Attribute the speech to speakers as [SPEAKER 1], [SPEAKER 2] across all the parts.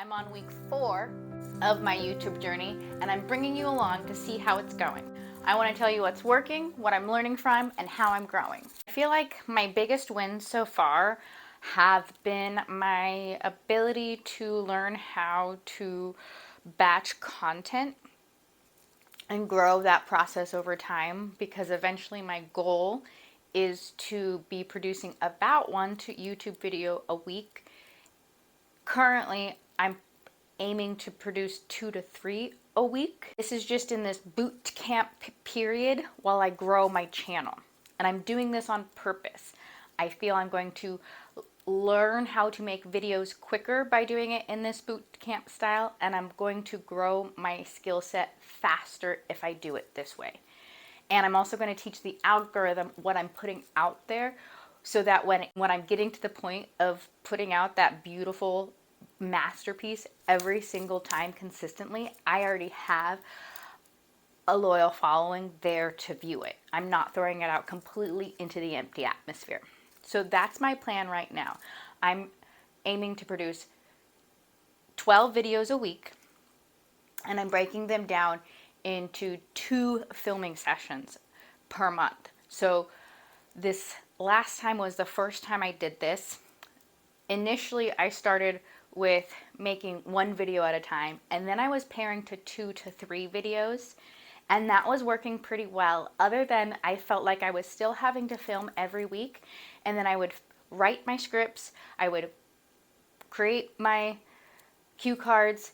[SPEAKER 1] I'm on week 4 of my YouTube journey, and I'm bringing you along to see how it's going. I want to tell you what's working, what I'm learning from, and how I'm growing. I feel like my biggest wins so far have been my ability to learn how to batch content and grow that process over time, because eventually my goal is to be producing about 1 YouTube video a week. Currently, I'm aiming to produce 2 to 3 a week. This is just in this boot camp period while I grow my channel. And I'm doing this on purpose. I feel I'm going to learn how to make videos quicker by doing it in this boot camp style, and I'm going to grow my skill set faster if I do it this way. And I'm also going to teach the algorithm what I'm putting out there, so that when I'm getting to the point of putting out that beautiful masterpiece every single time consistently, I already have a loyal following there to view it. I'm not throwing it out completely into the empty atmosphere. So that's my plan right now. I'm aiming to produce 12 videos a week, and I'm breaking them down into 2 filming sessions per month. So this last time was the first time I did this. Initially, I started with making 1 video at a time, and then I was pairing to 2 to 3 videos, and that was working pretty well, other than I felt like I was still having to film every week, and then I would write my scripts, I would create my cue cards,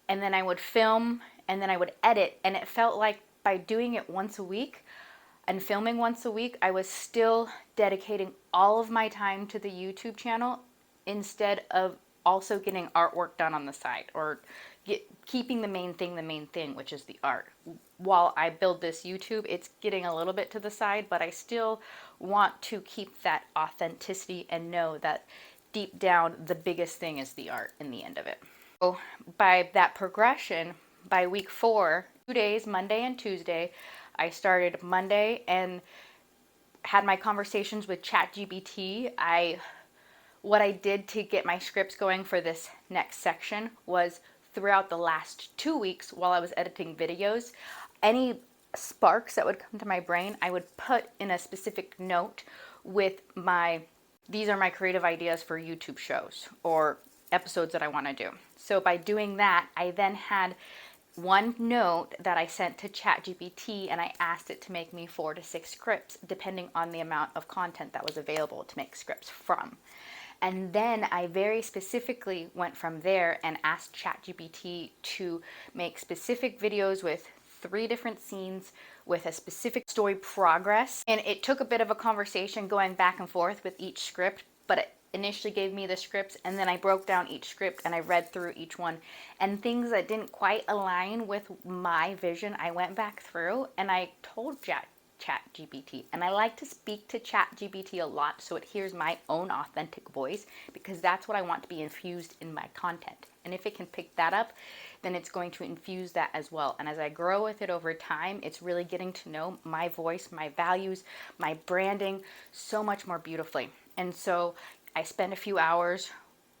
[SPEAKER 1] and then I would film, and then I would edit, and it felt like by doing it once a week and filming once a week, I was still dedicating all of my time to the YouTube channel instead of also getting artwork done on the side, or keeping the main thing, which is the art. While I build this YouTube, it's getting a little bit to the side, but I still want to keep that authenticity and know that deep down, the biggest thing is the art in the end of it. So by that progression, by week 4, 2 days, Monday and Tuesday, I started Monday and had my conversations with ChatGPT. What I did to get my scripts going for this next section was, throughout the last 2 weeks while I was editing videos, any sparks that would come to my brain, I would put in a specific note with these are my creative ideas for YouTube shows or episodes that I want to do. So by doing that, I then had 1 note that I sent to ChatGPT, and I asked it to make me 4 to 6 scripts, depending on the amount of content that was available to make scripts from. And then I very specifically went from there and asked ChatGPT to make specific videos with 3 different scenes with a specific story progress. And it took a bit of a conversation going back and forth with each script, but it initially gave me the scripts, and then I broke down each script and I read through each one, and things that didn't quite align with my vision, I went back through and I told ChatGPT. And I like to speak to ChatGPT a lot so it hears my own authentic voice, because that's what I want to be infused in my content. And if it can pick that up, then it's going to infuse that as well. And as I grow with it over time, it's really getting to know my voice, my values, my branding so much more beautifully. And so I spend a few hours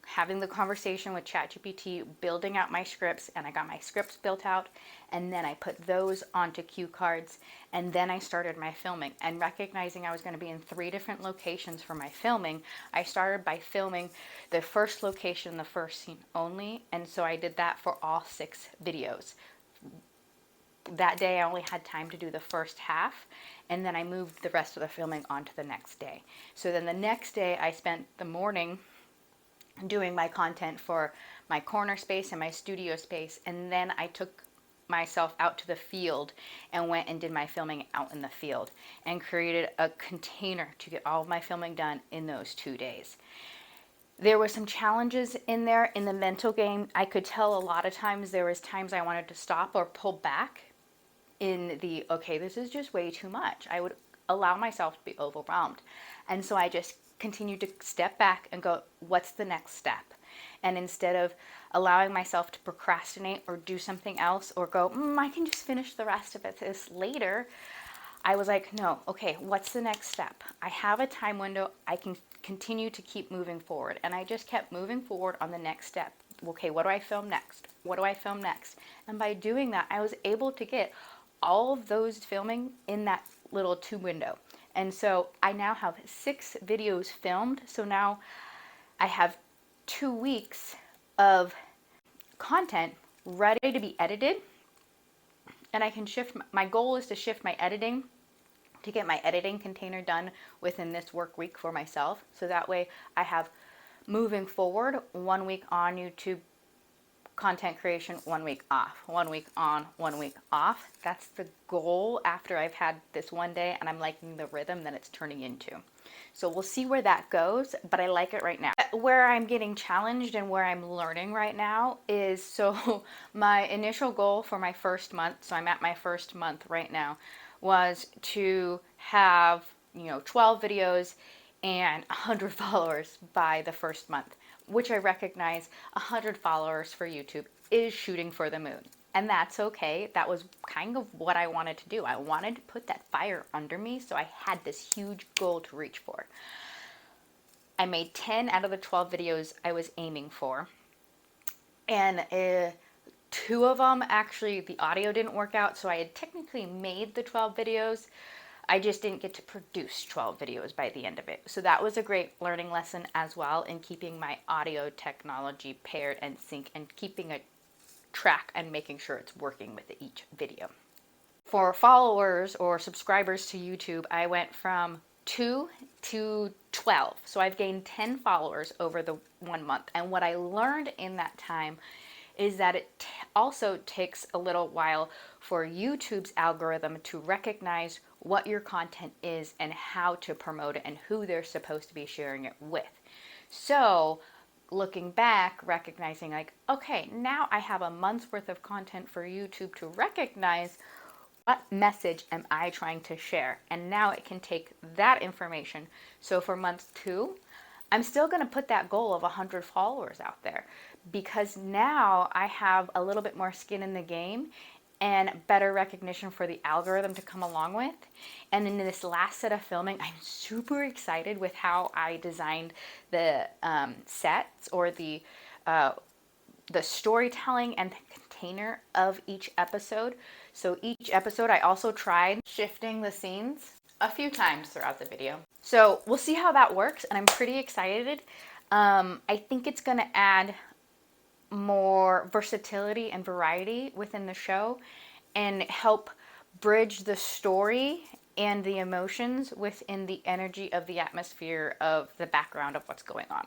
[SPEAKER 1] having the conversation with ChatGPT, building out my scripts, and I got my scripts built out, and then I put those onto cue cards, and then I started my filming. And recognizing I was going to be in 3 different locations for my filming, I started by filming the first location, the first scene only, and so I did that for all 6 videos. That day I only had time to do the first half, and then I moved the rest of the filming onto the next day. So then the next day I spent the morning doing my content for my corner space and my studio space, and then I took myself out to the field and went and did my filming out in the field and created a container to get all of my filming done in those 2 days. There were some challenges in there in the mental game. I could tell a lot of times there was times I wanted to stop or pull back in the, okay, this is just way too much. I would allow myself to be overwhelmed. And so I just continued to step back and go, what's the next step? And instead of allowing myself to procrastinate or do something else or go, I can just finish the rest of this later, I was like, no, okay, what's the next step? I have a time window. I can continue to keep moving forward. And I just kept moving forward on the next step. okay, what do I film next? What do I film next? And by doing that, I was able to get all of those filming in that little tube window. And so I now have 6 videos filmed. So now I have 2 weeks of content ready to be edited, and I can shift. My goal is to shift my editing to get my editing container done within this work week for myself. So that way I have, moving forward, 1 week on YouTube content creation, 1 week off, 1 week on, 1 week off. That's the goal after I've had this one day and I'm liking the rhythm that it's turning into. So we'll see where that goes, but I like it right now. Where I'm getting challenged and where I'm learning right now is, so my initial goal for my first month, so I'm at my first month right now, was to have, 12 videos and 100 followers by the first month, which I recognize 100 followers for YouTube is shooting for the moon. And that's okay. That was kind of what I wanted to do. I wanted to put that fire under me, so I had this huge goal to reach for. I made 10 out of the 12 videos I was aiming for. And 2 of them, actually, the audio didn't work out, so I had technically made the 12 videos. I just didn't get to produce 12 videos by the end of it. So that was a great learning lesson as well in keeping my audio technology paired and sync and keeping a track and making sure it's working with each video. For followers or subscribers to YouTube, I went from 2 to 12. So I've gained 10 followers over the 1 month. And what I learned in that time is that it also takes a little while for YouTube's algorithm to recognize what your content is and how to promote it and who they're supposed to be sharing it with. So looking back, recognizing like, okay, now I have a month's worth of content for YouTube to recognize what message am I trying to share. And now it can take that information. So for month 2, I'm still going to put that goal of 100 followers out there because now I have a little bit more skin in the game and better recognition for the algorithm to come along with. And in this last set of filming, I'm super excited with how I designed the sets or the storytelling and the container of each episode. So each episode, I also tried shifting the scenes a few times throughout the video. So we'll see how that works, and I'm pretty excited. I think it's going to add more versatility and variety within the show and help bridge the story and the emotions within the energy of the atmosphere of the background of what's going on.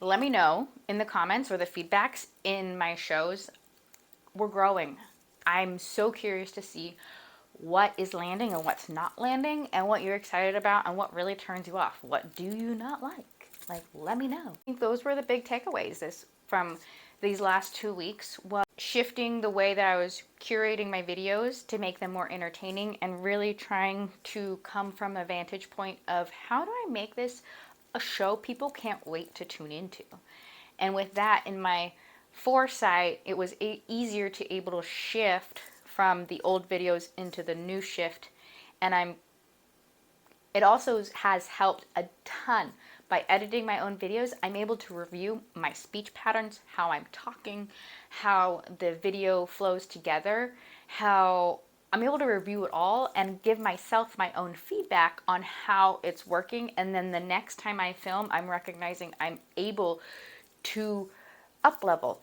[SPEAKER 1] Let me know in the comments or the feedbacks in my shows. We're growing. I'm so curious to see what is landing and what's not landing and what you're excited about and what really turns you off. What do you not like? Like, let me know. I think those were the big takeaways from these last 2 weeks, was shifting the way that I was curating my videos to make them more entertaining and really trying to come from a vantage point of how do I make this a show people can't wait to tune into. And with that in my foresight, it was easier to able to shift from the old videos into the new shift. And it also has helped a ton. By editing my own videos, I'm able to review my speech patterns, how I'm talking, how the video flows together, how I'm able to review it all and give myself my own feedback on how it's working. And then the next time I film, I'm recognizing I'm able to up-level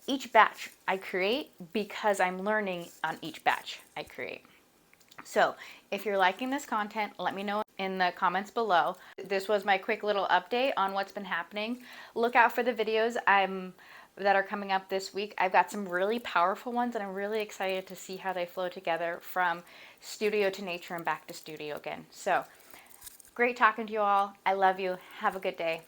[SPEAKER 1] each batch I create because I'm learning on each batch I create. So if you're liking this content, let me know in the comments below. This was my quick little update on what's been happening. Look out for the videos that are coming up this week. I've got some really powerful ones and I'm really excited to see how they flow together from studio to nature and back to studio again. So great talking to you all. I love you. Have a good day.